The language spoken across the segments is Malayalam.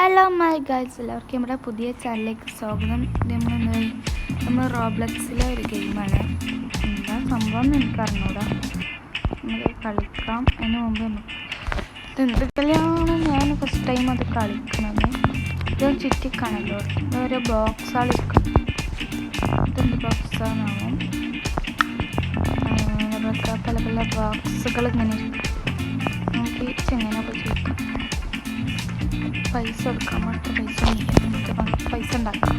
ഹലോ മൈ ഗൈസ്, എല്ലാവർക്കും നമ്മുടെ പുതിയ ചാനലിലേക്ക് സ്വാഗതം. നമ്മൾ റോബ്ലക്സിലെ ഒരു ഗെയിമാണ്. എന്താ സംഭവം എന്ന് എനിക്കറിഞ്ഞൂടാ. നമുക്ക് കളിക്കാം. അതിന് മുമ്പ് എന്ത് കളിയാണ് ഞാൻ ഫസ്റ്റ് ടൈം അത് കളിക്കണത്. ഇത് ചുറ്റിക്കാണല്ലോ, ഓരോ ബോക്സാണ് ഇരിക്കുന്നത്. ഇതെന്ത് ബോക്സാണാവും? പല പല ബോക്സുകൾ ഇങ്ങനെ ഇരിക്കും. നമുക്ക് ഈ ചെങ്ങനൊക്കെ ചോദിക്കാം. പൈസ കൊടുക്കാം, മറ്റു പൈസ ഉണ്ടാക്കാം.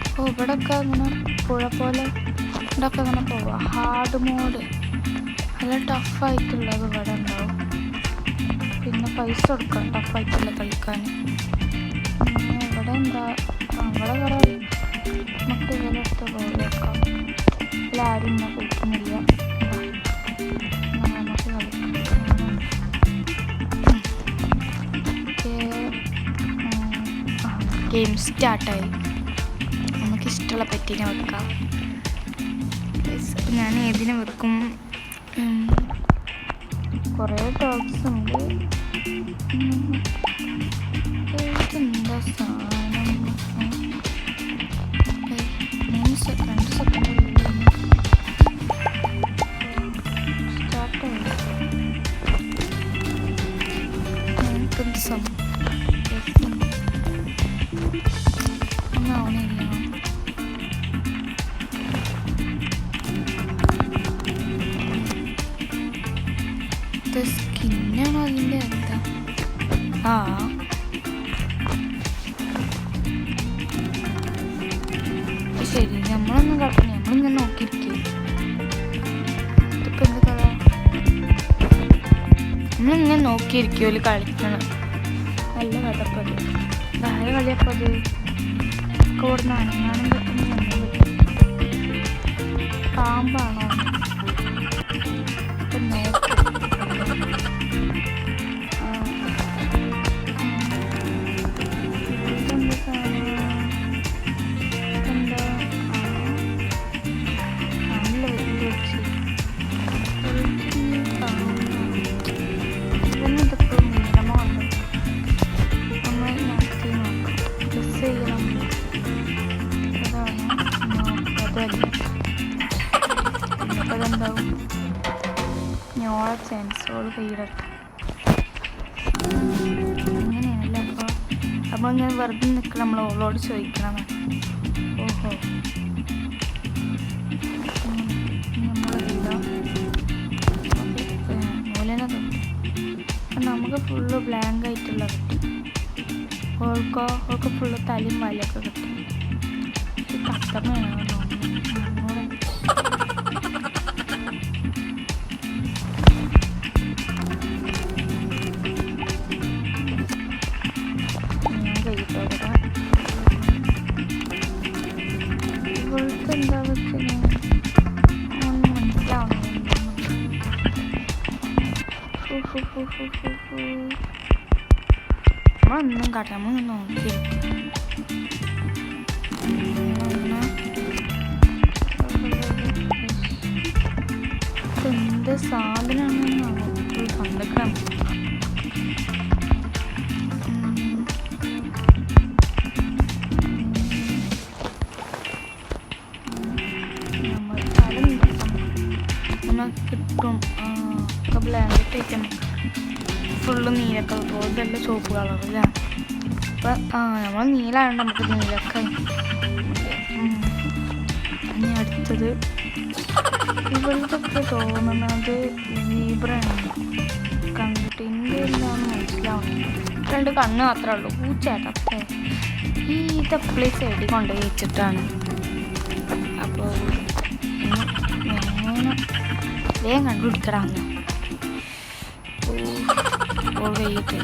അപ്പോൾ ഇവിടെയൊക്കെ അങ്ങനെ പുഴ പോലെ ഇവിടെയൊക്കെ അങ്ങനെ പോവാം. ഹാർഡ് മോഡ് നല്ല ടഫായിട്ടുള്ളത് ഇവിടെ ഉണ്ടാവും. പിന്നെ പൈസ കൊടുക്കാം ടഫായിട്ടുള്ള കളിക്കാൻ. ഇവിടെ എന്താ ഇവിടെ കുറേ നമുക്ക് ഇതിലെടുത്ത് പോയി വെക്കാം. ഇതിലാരും ഇങ്ങനെ കളിക്കുന്നില്ല. നമുക്ക് കളിക്കാം. ഗെയിം സ്റ്റാർട്ടായി. നമുക്കിഷ്ടമുള്ള പെറ്റിനെ വെക്കാം. ഞാൻ ഏതിനെ വെക്കും? കുറേ ഡോഗ്സ് ഉണ്ട്. എന്താ സാധനം? 2 സെക്കൻഡ് സ്റ്റാർട്ടായി. എനിക്കെന്ത് സംഭവം സ്കിന്നാണോ അതിൻ്റെ എന്താ? ശരി, നമ്മളിങ്ങനെ നോക്കിയിരിക്കും. ഇതിപ്പോൾ എന്ത് കഥ? നമ്മളിങ്ങനെ നോക്കിയിരിക്കുമല്ലോ കളിക്കണം. നല്ല കഥപ്പത്. ഇതായ കളിയപ്പോൾ അത് കൂടുന്ന അനങ്ങാനും പറ്റുന്ന പാമ്പാണോ? അതെന്താവും? ഞോള ചാൻസോൾ കയ്യിടട്ടെ. അങ്ങനെയാണല്ലേ. അപ്പോൾ ഇങ്ങനെ വെറുതെ നിൽക്കണം. നമ്മൾ ഓളോട് ചോദിക്കണം. ഓഹോ, മൂലനെ തൊട്ട് നമുക്ക് ഫുള്ള് ബ്ലാങ്ക് ആയിട്ടുള്ള കിട്ടും. ഓൾക്ക് ഫുള്ള് തലയും വാലൊക്കെ കിട്ടും. ഈ കത്തമ്മയാണോ ഇവൾക്ക് എന്താ വെച്ചാൽ ഒന്നും മനസ്സിലാവുന്നില്ല. നമ്മളൊന്നും കാട്ടാം, നമ്മൾ നോക്കി എന്ത് സാധനമാണെന്നാണ് കണ്ടെക്കണം. കിട്ടും ഒക്കെ ബ്ലാങ്കറ്റ് ആയിട്ട് ഫുള്ള് നീലൊക്കെ പോകും. ഇതല്ല ചുവപ്പ് കളറല്ലേ? അപ്പം നമ്മൾ നീലായതുകൊണ്ട് നമുക്ക് നീലൊക്കെ. ഇനി അടുത്തത് ഇവൾക്കൊക്കെ തോന്നുന്നത് സീബ്രയാണ്. കണ്ടിട്ട് എൻ്റെ എന്താണെന്ന് മനസ്സിലാവുന്നില്ല. 2 കണ്ണ് മാത്രമേ ഉള്ളൂ. പൂച്ചേട്ടപ്പേ ഇതപ്പളേ സൈഡിൽ കൊണ്ടുപോയി വെച്ചിട്ടാണ്. അപ്പോൾ വേഗം കണ്ടുപിടിക്കടാന്ന് വെയിറ്റ്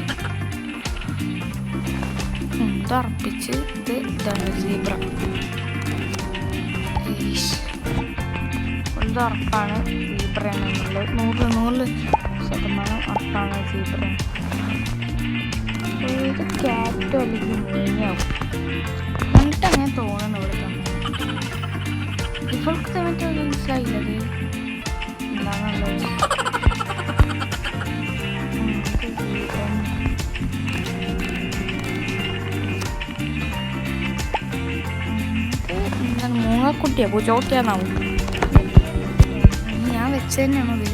ഉറപ്പിച്ച്. ഇതാണ് സീബ്ര. ഉറപ്പാണ് സീബ്രയാണെന്നുള്ളത്. 100% ഉറപ്പാണ് സീബ്ര. ഇത് ക്യാറ്റോ അല്ലെങ്കിൽ മീനാവും. എന്നിട്ട് അങ്ങനെ തോന്നുന്നു. ഇവിടെ തന്നെ ഇവൾക്ക് സമയത്ത് മനസ്സിലായില്ലത് എന്താണുള്ളത്. പൂച്ചക്കുട്ടിയാ പൂച്ചക്കുട്ടിയാന്നാവും. ഞാൻ വെച്ച് തന്നെയാണത്.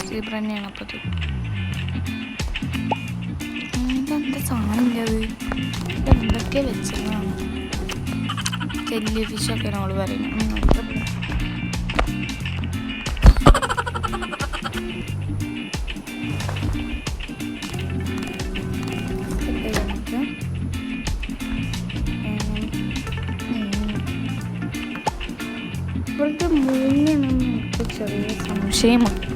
സീബ്ര തന്നെയാണ്. അപ്പോൾ ഇതെന്താ സാധനം അത്? ഇതെന്തൊക്കെ വെച്ചതാണ്? ചെല്ലി ഫിഷൊക്കെയാണ് അവള് പറയുന്നത്. ഇപ്പോഴത്തെ മൂന്നെണ്ണം എനിക്ക് ചെറിയ സംശയമുണ്ട്.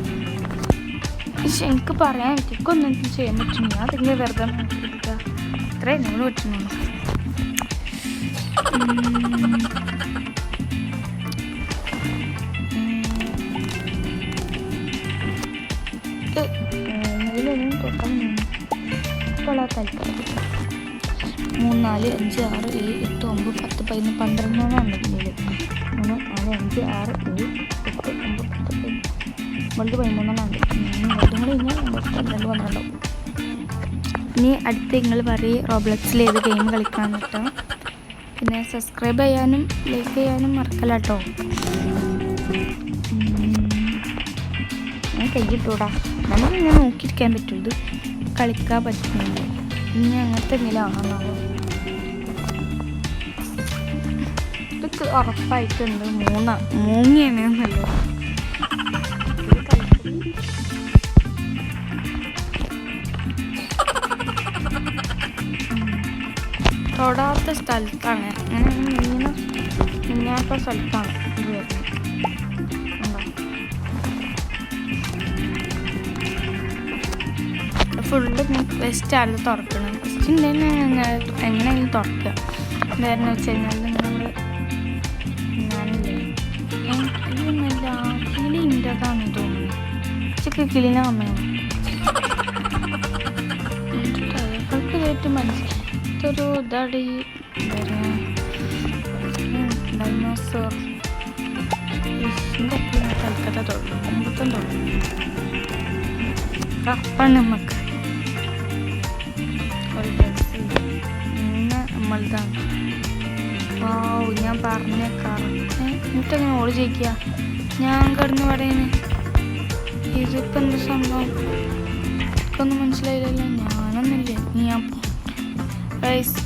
പക്ഷെ എനിക്ക് പറയാൻ എനിക്കൊന്നും ചെയ്യാൻ പറ്റും. ഞാൻ അതിങ്ങനെ വെറുതെ നോക്കിയിരിക്കുക. ഇത്രയും എന്നോട് പറ്റുന്നുള്ളൂ. ഇതിലൊന്നും തൊട്ടാൽ ഇപ്പോൾ ആ തൽക്കാലം 3 4 5 6 7 8 9 10 11 12 ഉണ്ടെങ്കിൽ 3 4 5 6 7 8 9 10 12 13 ഉണ്ട്. ഇതും കൂടി കഴിഞ്ഞാൽ 12 12 ഇനി അടുത്ത് നിങ്ങൾ പറയും റോബ്ലക്സിൽ ഏത് ഗെയിം കളിക്കാൻ പറ്റും. പിന്നെ സബ്സ്ക്രൈബ് ചെയ്യാനും ലൈക്ക് ചെയ്യാനും മറക്കല്ല കേട്ടോ. ഞാൻ കൈയിട്ടൂടാ. നമ്മളിങ്ങനെ നോക്കിയിരിക്കാൻ പറ്റും. ഇത് കളിക്കാൻ പറ്റുന്നില്ല. ഇനി അങ്ങനത്തെ എന്തെങ്കിലും ആണെന്നാവോ. ഇതൊക്കെ ഉറപ്പായിട്ടുണ്ട്. മൂങ്ങിയാണെന്നല്ലോ. തൊടാത്ത സ്ഥലത്താണ്. അങ്ങനെ മിന്നാത്ത സ്ഥലത്താണ് ഇത് വരുന്നത്. ഫുള്ള് വെസ്റ്റാണ് തുറക്കണം. വെസ്റ്റിൻ്റെ തന്നെ എങ്ങനെയെങ്കിലും തുറക്കുക. എന്തായിരുന്നു വെച്ച് കഴിഞ്ഞാൽ നിങ്ങൾ ഞാനില്ലേ എനിക്കൊന്നുമില്ല കിളി ഇൻ്റെതാണെന്ന് തോന്നുന്നു. ഉച്ചക്ക് കിളിനെ വന്നു അവൾക്ക് കേട്ട് മനസ്സിലായി. ഇതൊരു ഇതാണ് എന്താ പറയുക ഡൈനോസർ ഇതിൻ്റെ കൽക്കട്ട തൊള്ളു ഒമ്പത്തും തൊള്ളു കപ്പാണ് നമുക്ക് ഒരു പിന്നെ നമ്മളിതാണ്. ഞാൻ പറഞ്ഞേക്കാറ് എന്നിട്ടങ്ങനെ ഓള് ജയിക്കുക. ഞാൻ കിടന്ന് പറയുന്നത് ഇതിപ്പോൾ എന്താ സംഭവം എനിക്കൊന്നും മനസ്സിലായില്ലല്ലോ. ഞാനൊന്നുമില്ല. ഞാൻ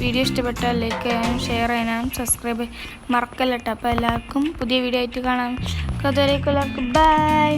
വീഡിയോ ഇഷ്ടപ്പെട്ടാൽ ലൈക്ക് ചെയ്യാനും ഷെയർ ചെയ്യാനും സബ്സ്ക്രൈബ് മറക്കല്ല കേട്ടോ. അപ്പോൾ എല്ലാവർക്കും പുതിയ വീഡിയോ ആയിട്ട് കാണാം. അതുവരേക്കും എല്ലാവർക്കും ബൈ.